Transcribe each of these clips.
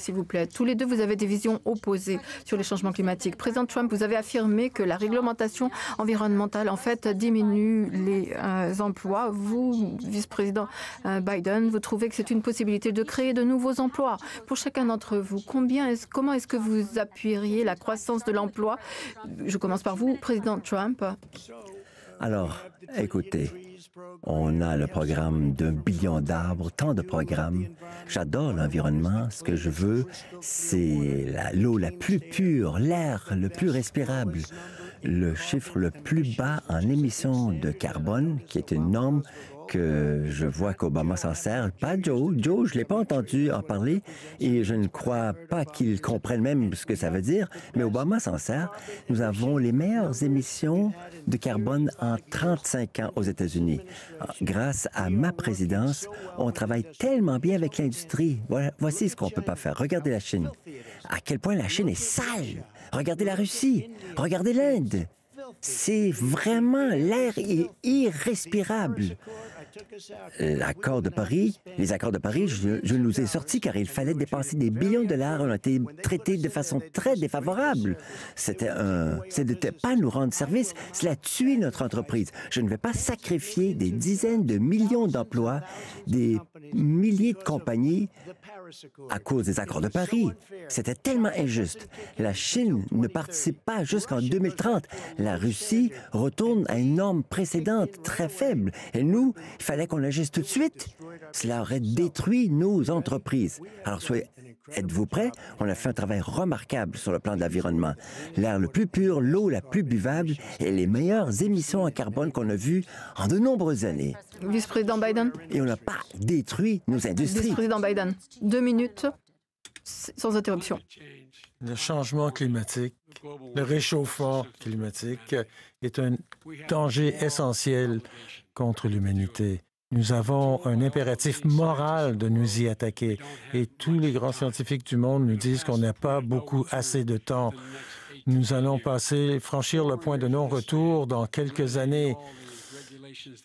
s'il vous plaît. Tous les deux, vous avez des visions opposées sur les changements climatiques. Président Trump, vous avez affirmé que la réglementation environnementale, en fait, diminue les emplois. Vous, vice-président Biden, vous trouvez que c'est une possibilité de créer de nouveaux emplois. Pour chacun d'entre vous, comment est-ce que vous appuieriez la croissance de l'emploi? Je commence par vous, président Trump. Alors, écoutez, on a le programme d'1 billion d'arbres, tant de programmes. J'adore l'environnement. Ce que je veux, c'est l'eau la plus pure, l'air le plus respirable, le chiffre le plus bas en émissions de carbone, qui est une norme que je vois qu'Obama s'en sert. Pas Joe. Joe, je ne l'ai pas entendu en parler et je ne crois pas qu'il comprenne même ce que ça veut dire, mais Obama s'en sert. Nous avons les meilleures émissions de carbone en 35 ans aux États-Unis. Grâce à ma présidence, on travaille tellement bien avec l'industrie. Voici ce qu'on ne peut pas faire. Regardez la Chine. À quel point la Chine est sale. Regardez la Russie. Regardez l'Inde. C'est vraiment, l'air est irrespirable. L'accord de Paris, les accords de Paris, je nous ai sortis car il fallait dépenser des billions de dollars. On a été traités de façon très défavorable. C'était pas nous rendre service, cela a tué notre entreprise. Je ne vais pas sacrifier des dizaines de millions d'emplois, des milliers de compagnies à cause des accords de Paris. C'était tellement injuste. La Chine ne participe pas jusqu'en 2030. La Russie retourne à une norme précédente très faible. Et nous, il fallait qu'on agisse tout de suite. Cela aurait détruit nos entreprises. Alors, êtes-vous prêts? On a fait un travail remarquable sur le plan de l'environnement. L'air le plus pur, l'eau la plus buvable et les meilleures émissions en carbone qu'on a vues en de nombreuses années. Vice-président Biden. Et on n'a pas détruit nos industries. Vice-président Biden, 2 minutes, sans interruption. Le changement climatique, le réchauffement climatique est un danger essentiel contre l'humanité. Nous avons un impératif moral de nous y attaquer et tous les grands scientifiques du monde nous disent qu'on n'a pas assez de temps. Nous allons franchir le point de non-retour dans quelques années.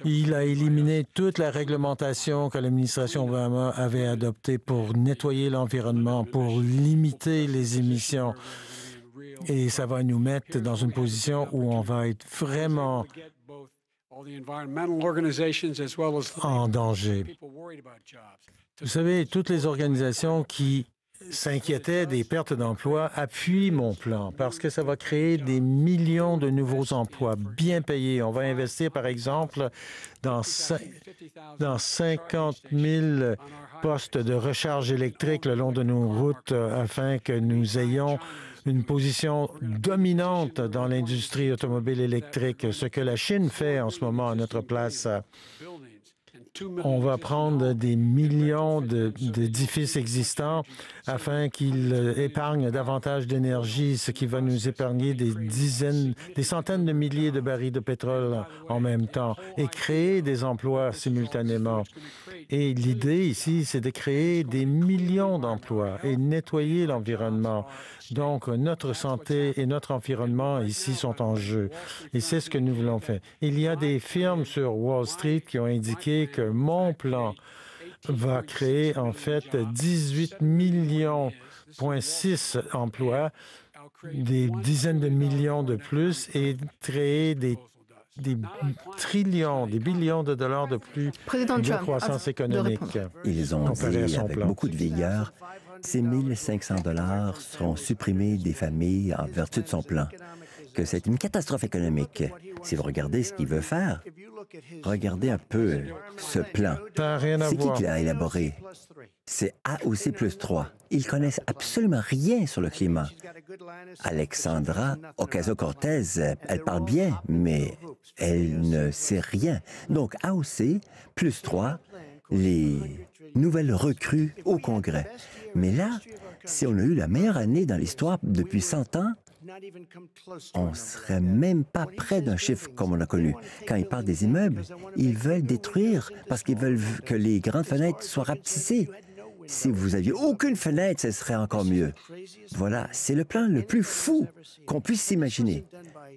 Il a éliminé toute la réglementation que l'administration Obama avait adoptée pour nettoyer l'environnement, pour limiter les émissions. Et ça va nous mettre dans une position où on va être vraiment en danger. Vous savez, toutes les organisations qui s'inquiétaient des pertes d'emplois appuient mon plan parce que ça va créer des millions de nouveaux emplois bien payés. On va investir, par exemple, dans 50 000 postes de recharge électrique le long de nos routes afin que nous ayons une position dominante dans l'industrie automobile électrique, ce que la Chine fait en ce moment à notre place. On va prendre des millions d'édifices existants afin qu'ils épargnent davantage d'énergie, ce qui va nous épargner des centaines de milliers de barils de pétrole en même temps et créer des emplois simultanément. Et l'idée ici, c'est de créer des millions d'emplois et nettoyer l'environnement. Donc, notre santé et notre environnement ici sont en jeu. Et c'est ce que nous voulons faire. Il y a des firmes sur Wall Street qui ont indiqué que mon plan va créer en fait 18,6 millions emplois, des dizaines de millions de plus et créer des billions de dollars de plus de croissance économique. Ils ont dit avec beaucoup de vigueur, ces 1 500 $ seront supprimés des familles en vertu de son plan, que c'est une catastrophe économique. Si vous regardez ce qu'il veut faire, regardez un peu ce plan. C'est qui l'a élaboré? C'est AOC plus 3. Ils connaissent absolument rien sur le climat. Alexandra Ocasio-Cortez, elle parle bien, mais elle ne sait rien. Donc, AOC plus 3, les nouvelles recrues au Congrès. Mais là, si on a eu la meilleure année dans l'histoire depuis 100 ans, on ne serait même pas près d'un chiffre comme on a connu. Quand ils parlent des immeubles, ils veulent détruire parce qu'ils veulent que les grandes fenêtres soient rapetissées. Si vous aviez aucune fenêtre, ce serait encore mieux. Voilà, c'est le plan le plus fou qu'on puisse s'imaginer.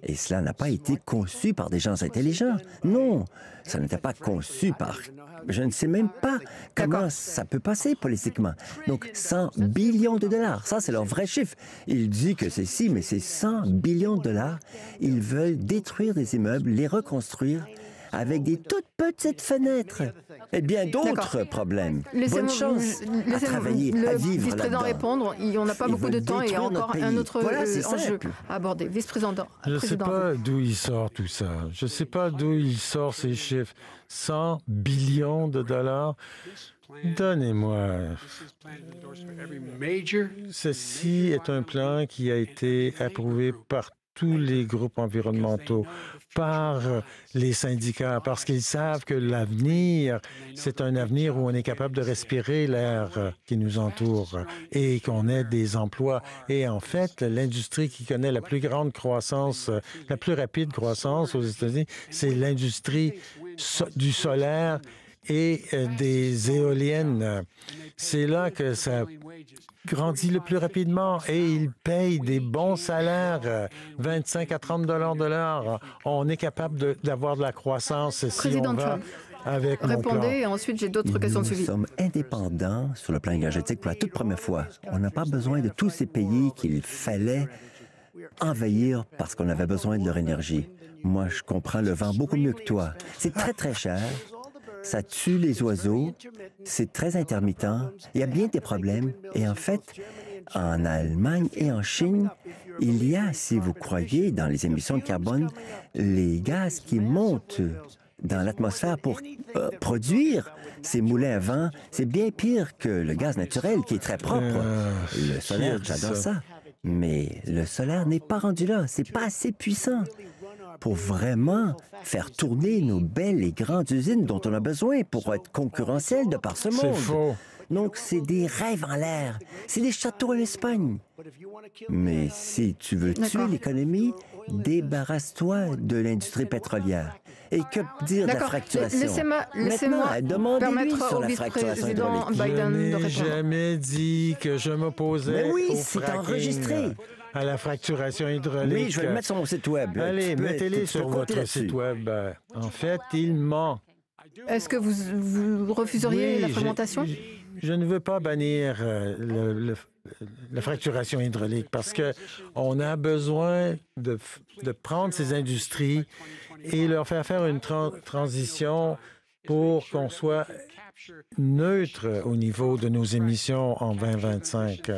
Et cela n'a pas été conçu par des gens intelligents. Non, ça n'était pas conçu par... Je ne sais même pas comment ça peut passer politiquement. Donc, 100 billions de dollars, ça, c'est leur vrai chiffre. Il dit que c'est si, mais c'est 100 billions de dollars. Ils veulent détruire des immeubles, les reconstruire avec des toutes petites fenêtres et bien d'autres problèmes. Bonne chance à travailler, à vivre vice-président là-dedans. répondre. On n'a pas beaucoup de temps et encore un autre enjeu simple. à aborder. Vice-président. Je ne sais pas d'où il sort tout ça. Je ne sais pas d'où il sort ces chiffres. 100 billions de dollars. Donnez-moi. Ceci est un plan qui a été approuvé par tous les groupes environnementaux, par les syndicats, parce qu'ils savent que l'avenir, c'est un avenir où on est capable de respirer l'air qui nous entoure et qu'on ait des emplois. Et en fait, l'industrie qui connaît la plus grande croissance, la plus rapide croissance aux États-Unis, c'est l'industrie du solaire et des éoliennes. C'est là que ça grandit le plus rapidement et ils payent des bons salaires, 25 à 30 dollars de l'heure. On est capable d'avoir de la croissance si on va avec mon plan. Répondez et ensuite j'ai d'autres questions de suivi. Nous sommes indépendants sur le plan énergétique pour la toute première fois. On n'a pas besoin de tous ces pays qu'il fallait envahir parce qu'on avait besoin de leur énergie. Moi, je comprends le vent beaucoup mieux que toi. C'est très, très cher. Ça tue les oiseaux. C'est très intermittent. Il y a bien des problèmes. Et en fait, en Allemagne et en Chine, il y a, si vous croyez, dans les émissions de carbone, les gaz qui montent dans l'atmosphère pour produire ces moulins à vent. C'est bien pire que le gaz naturel qui est très propre. Le solaire, j'adore ça. Mais le solaire n'est pas rendu là. C'est pas assez puissant pour vraiment faire tourner nos belles et grandes usines dont on a besoin pour être concurrentiel de par ce monde. C'est faux. Donc, c'est des rêves en l'air. C'est des châteaux en Espagne. Mais si tu veux tuer l'économie, débarrasse-toi de l'industrie pétrolière. Et que dire de la fracturation? Laissez-moi permettre sur au la fracturation vice-président hydraulique. Biden de Je répondre. n'ai jamais dit que je m'opposais Mais oui, au c'est fracking, enregistré. à la fracturation hydraulique. Oui, je vais le mettre sur mon site Web. Allez, Tu peux mettez-les sur compter votre là-dessus. site Web. En fait, il ment. Est-ce que vous refuseriez Oui, la fragmentation? Je ne veux pas bannir la fracturation hydraulique parce que on a besoin de prendre ces industries et leur faire une transition pour qu'on soit neutre au niveau de nos émissions en 2025.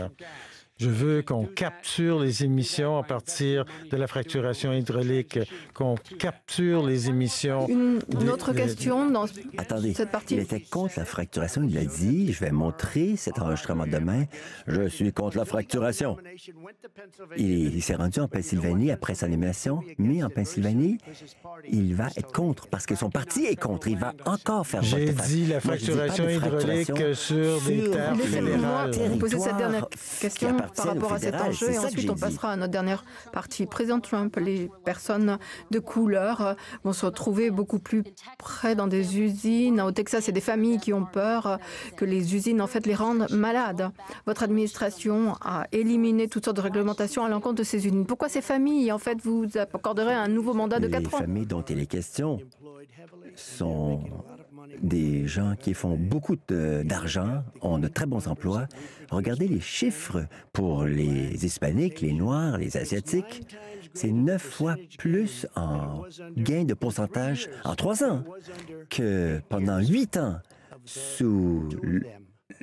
Je veux qu'on capture les émissions à partir de la fracturation hydraulique, qu'on capture les émissions. Une autre question dans Attendez, cette partie. il était contre la fracturation, il l'a dit. Je vais montrer cet enregistrement demain. Je suis contre la fracturation. Il s'est rendu en Pennsylvanie après sa nomination, mais en Pennsylvanie, il va être contre parce que son parti est contre. Il va encore faire voter. J'ai dit la fracturation hydraulique sur des terres Laissez-moi fédérales. vous poser cette dernière question par rapport à cet fédéral, enjeu c'est et ça que ensuite j'ai on dit. passera à notre dernière partie. Président Trump, les personnes de couleur vont se retrouver beaucoup plus près dans des usines. Au Texas, il y a des familles qui ont peur que les usines, en fait, les rendent malades. Votre administration a éliminé toutes sortes de réglementations à l'encontre de ces usines. Pourquoi ces familles, en fait, vous accorderez un nouveau mandat de 4 ans? Les familles dont il est question sont des gens qui font beaucoup d'argent, ont de très bons emplois. Regardez les chiffres pour les Hispaniques, les Noirs, les Asiatiques. C'est 9 fois plus en gain de pourcentage en 3 ans que pendant 8 ans sous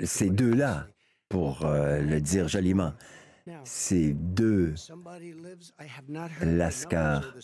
ces deux-là, pour le dire joliment. Ces deux lascars.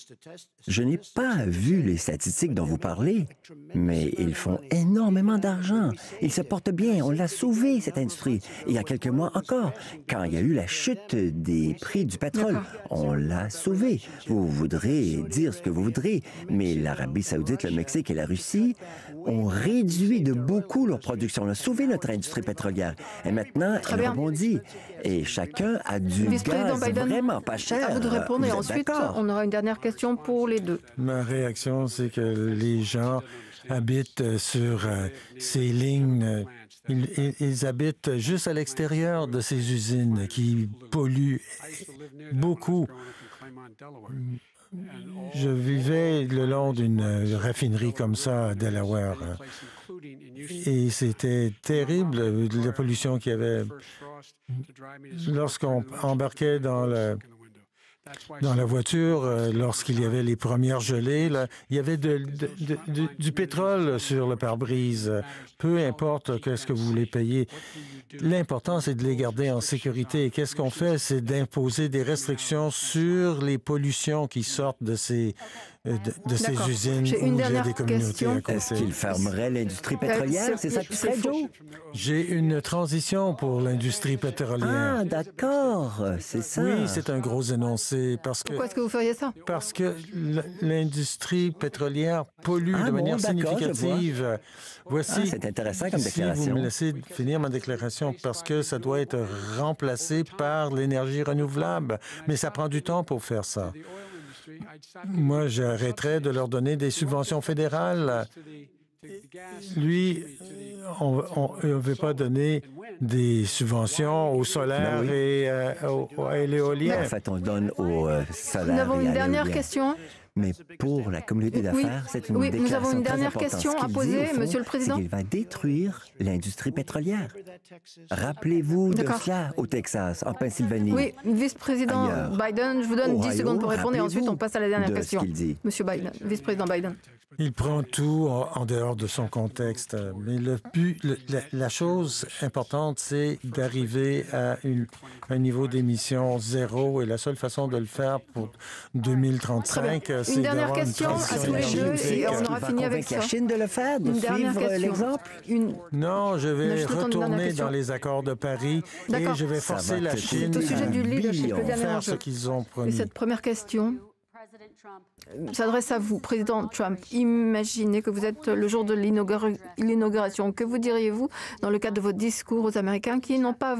Je n'ai pas vu les statistiques dont vous parlez, mais ils font énormément d'argent. Ils se portent bien. On l'a sauvé, cette industrie. Il y a quelques mois encore, quand il y a eu la chute des prix du pétrole, on l'a sauvé. Vous voudrez dire ce que vous voudrez, mais l'Arabie saoudite, le Mexique et la Russie ont réduit de beaucoup leur production. On a sauvé notre industrie pétrolière. Et maintenant, elle rebondit. Et chacun a du Vice-président gaz Biden, vraiment pas cher. à vous de répondre et Vous êtes ensuite d'accord? on aura une dernière question pour les deux. Ma réaction, c'est que les gens habitent sur ces lignes Ils habitent juste à l'extérieur de ces usines qui polluent beaucoup. Je vivais le long d'une raffinerie comme ça à Delaware. Et c'était terrible, la pollution qu'il y avait. Lorsqu'on embarquait dans la voiture, lorsqu'il y avait les premières gelées, là, il y avait du pétrole sur le pare-brise. Peu importe qu'est-ce que vous voulez payer. L'important, c'est de les garder en sécurité. Et qu'est-ce qu'on fait? C'est d'imposer des restrictions sur les pollutions qui sortent de ces usines où il y a des communautés à côté. Est-ce qu'il fermerait l'industrie pétrolière? C'est ça que tu ferais, Joe? J'ai une transition pour l'industrie pétrolière. Ah, d'accord, c'est ça. Oui, c'est un gros énoncé parce que... Pourquoi est-ce que vous feriez ça? Parce que l'industrie pétrolière pollue de manière significative. Voici, c'est intéressant comme déclaration. Si vous me laissez finir ma déclaration, parce que ça doit être remplacé par l'énergie renouvelable. Mais ça prend du temps pour faire ça. Moi, j'arrêterais de leur donner des subventions fédérales. Lui, on ne veut pas donner des subventions au solaire et à l'éolien. En fait, on donne au solaire. Nous avons et une à dernière l'éolien. question. Mais pour la communauté d'affaires, c'est une déclaration nous avons une très dernière importante. question Ce à qu'il poser, dit, au fond, Monsieur le Président. c'est qu'il va détruire l'industrie pétrolière. Rappelez-vous de cela au Texas, en Pennsylvanie. Oui, vice-président Ailleurs. Biden, je vous donne 10 Ohio, secondes pour répondre et ensuite on passe à la dernière de ce question. qu'il dit. Monsieur Biden, vice-président Biden. Il prend tout en dehors de son contexte. Mais la chose importante, c'est d'arriver à un niveau d'émission zéro. Et la seule façon de le faire pour 2035, c'est une dernière d'avoir question à transition tous les deux énergétique. et on aura fini avec ça. La Chine de le faire, de Une dernière suivre question. l'exemple. Non, je vais juste le temps d'une dernière retourner question. dans les accords de Paris et D'accord. je vais Ça forcer va la te Chine C'est au sujet du leadership, le à dernier faire ce enjeu. qu'ils ont Et promis. cette première question s'adresse à vous, Président Trump. Imaginez que vous êtes le jour de l'inauguration. Que vous diriez-vous dans le cadre de votre discours aux Américains qui n'ont pas